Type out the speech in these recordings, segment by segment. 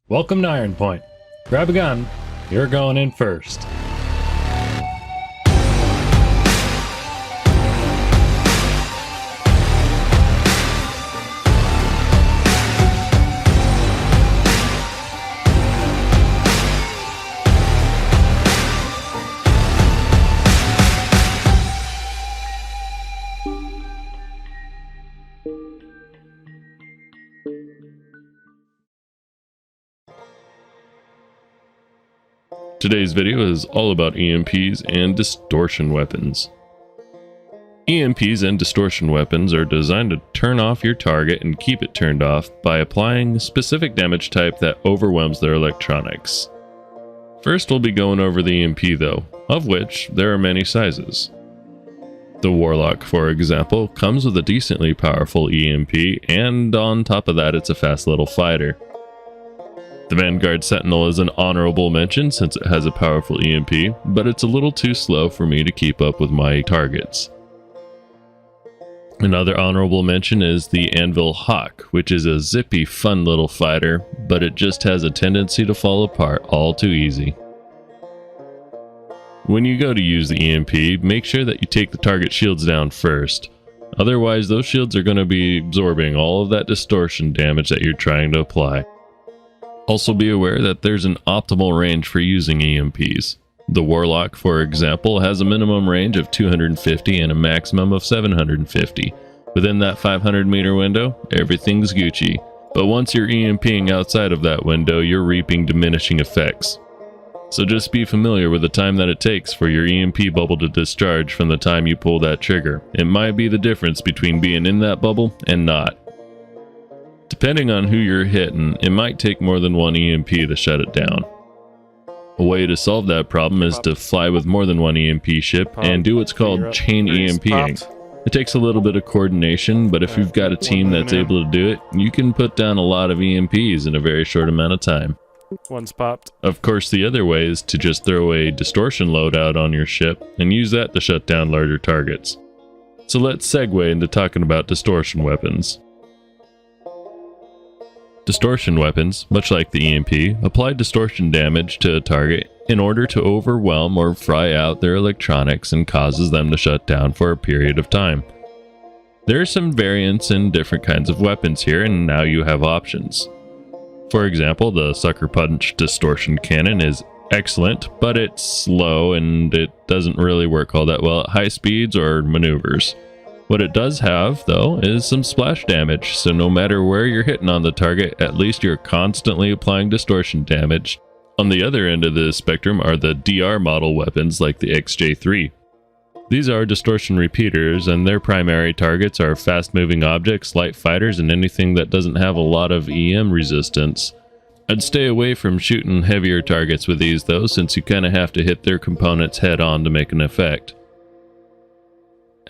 Welcome to IronPoint. Grab a gun, you're going in first. Today's video is all about EMPs and distortion weapons. EMPs and distortion weapons are designed to turn off your target and keep it turned off by applying a specific damage type that overwhelms their electronics. First, we'll be going over the EMP though, of which there are many sizes. The Warlock, for example, comes with a decently powerful EMP, and on top of that it's a fast little fighter. The Vanguard Sentinel is an honorable mention since it has a powerful EMP, but it's a little too slow for me to keep up with my targets. Another honorable mention is the Anvil Hawk, which is a zippy, fun little fighter, but it just has a tendency to fall apart all too easy. When you go to use the EMP, make sure that you take the target shields down first. Otherwise, those shields are going to be absorbing all of that distortion damage that you're trying to apply. Also be aware that there's an optimal range for using EMPs. The Warlock, for example, has a minimum range of 250 and a maximum of 750. Within that 500 meter window, everything's Gucci. But once you're EMPing outside of that window, you're reaping diminishing effects. So just be familiar with the time that it takes for your EMP bubble to discharge from the time you pull that trigger. It might be the difference between being in that bubble and not. Depending on who you're hitting, it might take more than one EMP to shut it down. A way to solve that problem is to fly with more than one EMP ship and do what's called chain EMPing. It takes a little bit of coordination, but if you've got a team that's able to do it, you can put down a lot of EMPs in a very short amount of time. One's popped. Of course, the other way is to just throw a distortion loadout on your ship and use that to shut down larger targets. So let's segue into talking about distortion weapons. Distortion weapons, much like the EMP, apply distortion damage to a target in order to overwhelm or fry out their electronics and causes them to shut down for a period of time. There are some variants in different kinds of weapons here, and now you have options. For example, the Sucker Punch Distortion Cannon is excellent, but it's slow and it doesn't really work all that well at high speeds or maneuvers. What it does have, though, is some splash damage, so no matter where you're hitting on the target, at least you're constantly applying distortion damage. On the other end of the spectrum are the DR model weapons like the XJ3. These are distortion repeaters, and their primary targets are fast-moving objects, light fighters, and anything that doesn't have a lot of EM resistance. I'd stay away from shooting heavier targets with these, though, since you kind of have to hit their components head-on to make an effect.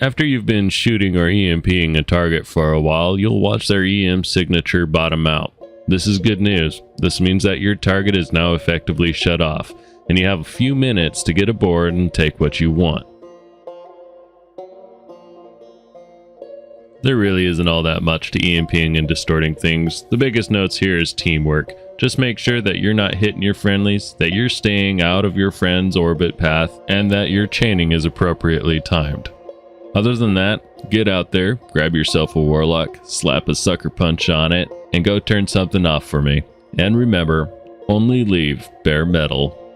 After you've been shooting or EMPing a target for a while, you'll watch their EM signature bottom out. This is good news. This means that your target is now effectively shut off, and you have a few minutes to get aboard and take what you want. There really isn't all that much to EMPing and distorting things. The biggest notes here is teamwork. Just make sure that you're not hitting your friendlies, that you're staying out of your friend's orbit path, and that your chaining is appropriately timed. Other than that, get out there, grab yourself a Warlock, slap a Sucker Punch on it, and go turn something off for me. And remember, only leave bare metal.